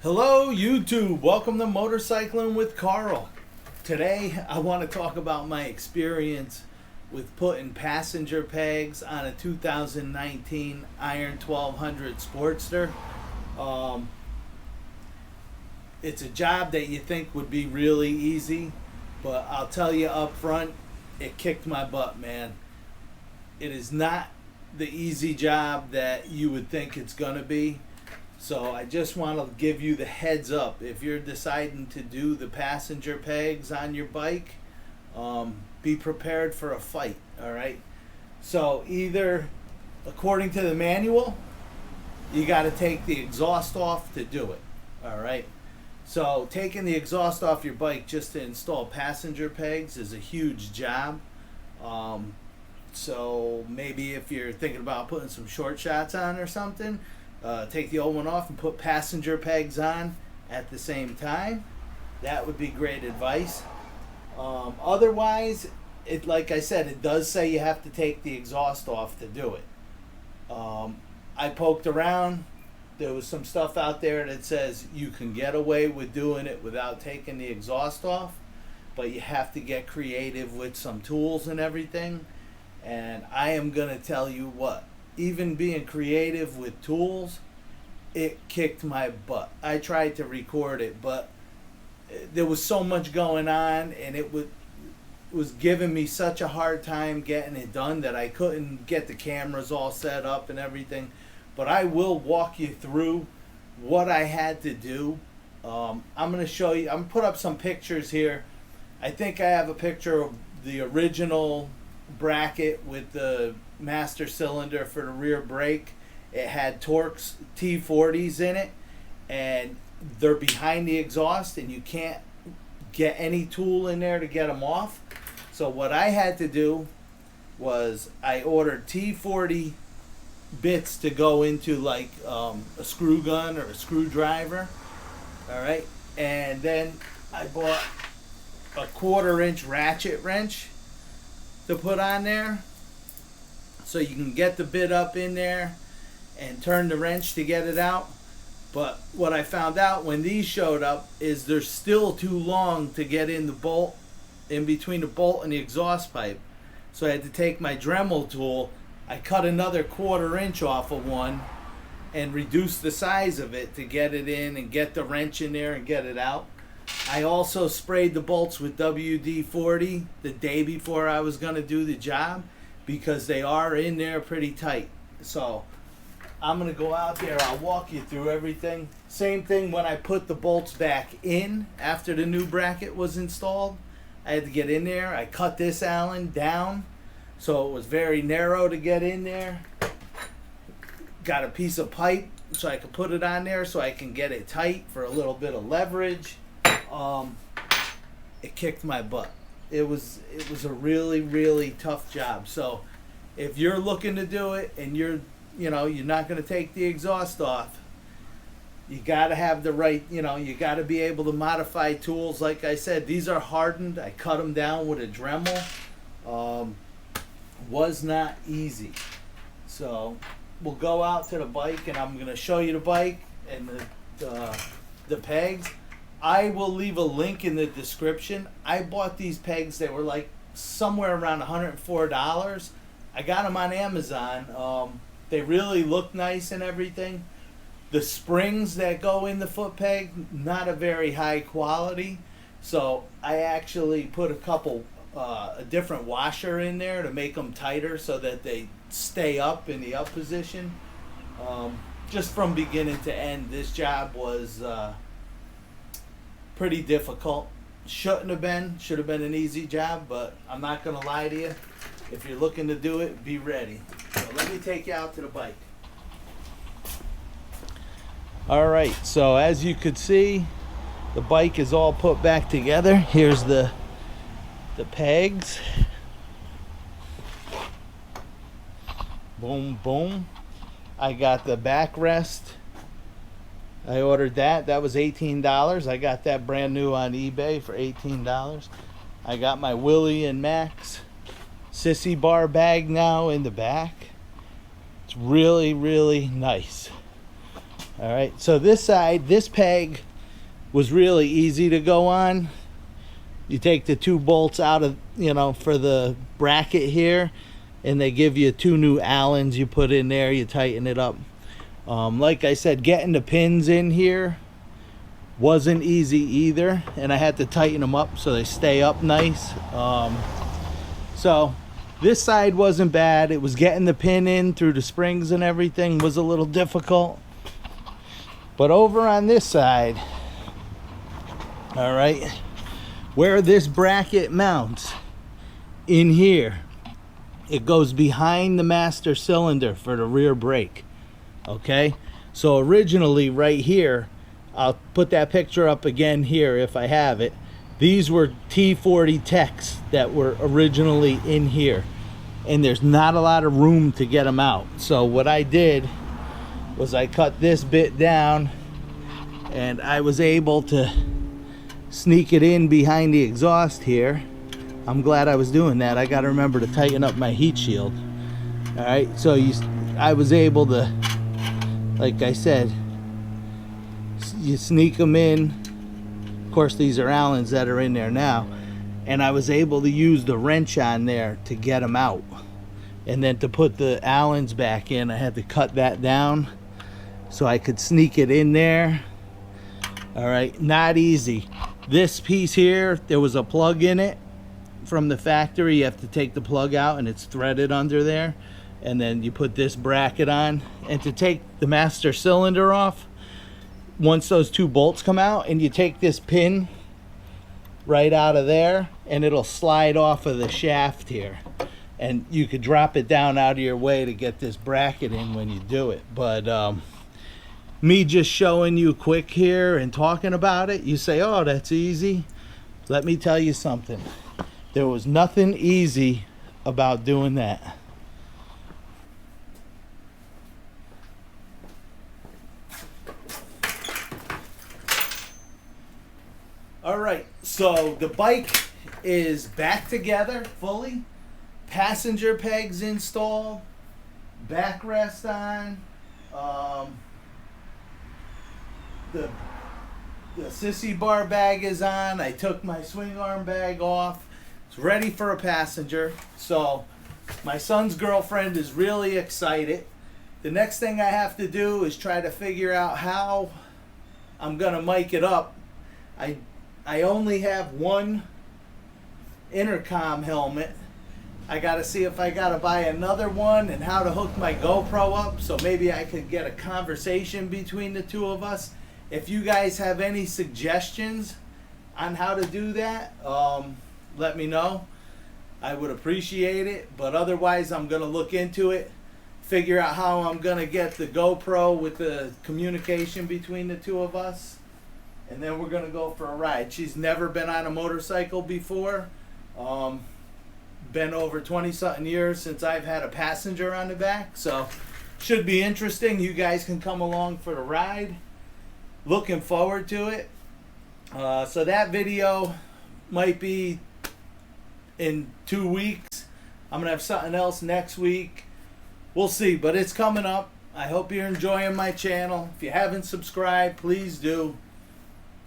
Hello YouTube, welcome to Motorcycling with Carl. Today I want to talk about my experience with putting passenger pegs on a 2019 Iron 1200 Sportster. It's a job that you think would be really easy, but I'll tell you up front, it kicked my butt, man. It is not the easy job that you would think it's gonna be. So I just want to give you the heads up. If you're deciding to do the passenger pegs on your bike, be prepared for a fight, all right? So either, according to the manual, you got to take the exhaust off to do it, all right? So taking the exhaust off your bike just to install passenger pegs is a huge job. So maybe if you're thinking about putting some short shots on or something, take the old one off and put passenger pegs on at the same time. That would be great advice. Otherwise, like I said, it does say you have to take the exhaust off to do it. I poked around. There was some stuff out there that says you can get away with doing it without taking the exhaust off, but you have to get creative with some tools and everything. And I am going to tell you what, even being creative with tools, it kicked my butt. I tried to record it, but there was so much going on, and it was giving me such a hard time getting it done that I couldn't get the cameras all set up and everything. But I will walk you through what I had to do. I'm going to show you. I'm going to put up some pictures here. I think I have a picture of the original bracket with the master cylinder for the rear brake. It had Torx T40s in it, and they're behind the exhaust, and you can't get any tool in there to get them off. So what I had to do was I ordered T40 bits to go into like a screw gun or a screwdriver, all right, and then I bought a 1/4-inch ratchet wrench to put on there, so you can get the bit up in there and turn the wrench to get it out. But what I found out when these showed up is they're still too long to get in the bolt, in between the bolt and the exhaust pipe. So I had to take my Dremel tool. I cut another 1/4 inch off of one and reduce the size of it to get it in and get the wrench in there and get it out. I also sprayed the bolts with WD-40 the day before I was going to do the job, because they are in there pretty tight. So I'm going to go out there. I'll walk you through everything. Same thing when I put the bolts back in after the new bracket was installed. I had to get in there. I cut this Allen down so it was very narrow to get in there. Got a piece of pipe so I could put it on there so I can get it tight for a little bit of leverage. It kicked my butt. It was a really tough job. So if you're looking to do it and you're not going to take the exhaust off, you got to have the right, you got to be able to modify tools. Like I said, these are hardened. I cut them down with a Dremel. Was not easy. So we'll go out to the bike and I'm going to show you the bike and the pegs. I will leave a link in the description. I bought these pegs. They were like somewhere around $104. I got them on Amazon. They really look nice and everything. The springs that go in the foot peg, not a very high quality. So I actually put a different washer in there to make them tighter so that they stay up in the up position. Just from beginning to end, this job was pretty difficult. Should have been an easy job, but I'm not gonna lie to you. If you're looking to do it, be ready. So let me take you out to the bike. All right, so as you could see, the bike is all put back together. Here's the pegs. Boom, boom. I got the backrest. I ordered that. That was $18. I got that brand new on eBay for $18. I got my Willie and Max sissy bar bag now in the back. It's really nice. All right, so this side, this peg was really easy to go on. You take the 2 bolts out of, you know, for the bracket here, and they give you 2 new Allens you put in there, you tighten it up. Like I said, getting the pins in here wasn't easy either, and I had to tighten them up so they stay up nice. So this side wasn't bad. It was getting the pin in through the springs and everything was a little difficult. But over on this side, all right, where this bracket mounts in here, it goes behind the master cylinder for the rear brake. Okay, so originally right here, I'll put that picture up again here if I have it. These were T40 Techs that were originally in here, and there's not a lot of room to get them out. So what I did was I cut this bit down, and I was able to sneak it in behind the exhaust here. I'm glad I was doing that. I got to remember to tighten up my heat shield. All right, so I was able to, like I said, you sneak them in. Of course, these are Allens that are in there now, and I was able to use the wrench on there to get them out. And then to put the Allens back in, I had to cut that down so I could sneak it in there. All right, not easy. This piece here, there was a plug in it from the factory. You have to take the plug out, and it's threaded under there, and then you put this bracket on. And to take the master cylinder off, once those 2 bolts come out, and you take this pin right out of there, and it'll slide off of the shaft here, and you could drop it down out of your way to get this bracket in when you do it. But me just showing you quick here and talking about it, you say, oh, that's easy. Let me tell you something. There was nothing easy about doing that. All right, so the bike is back together fully. Passenger pegs installed, backrest on, the sissy bar bag is on. I took my swing arm bag off. It's ready for a passenger. So my son's girlfriend is really excited. The next thing I have to do is try to figure out how I'm gonna mic it up. I only have one intercom helmet. I gotta see if I gotta buy another one and how to hook my GoPro up so maybe I could get a conversation between the 2 of us. If you guys have any suggestions on how to do that, let me know. I would appreciate it, but otherwise I'm gonna look into it, figure out how I'm gonna get the GoPro with the communication between the 2 of us, and then we're gonna go for a ride. She's never been on a motorcycle before. Been over 20-something years since I've had a passenger on the back, so should be interesting. You guys can come along for the ride. Looking forward to it. So that video might be in 2 weeks. I'm gonna have something else next week. We'll see, but it's coming up. I hope you're enjoying my channel. If you haven't subscribed, please do.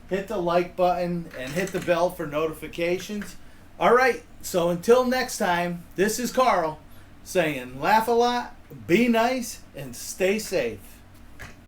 Hit the like button and hit the bell for notifications. All right, so until next time, this is Carl saying laugh a lot, be nice, and stay safe.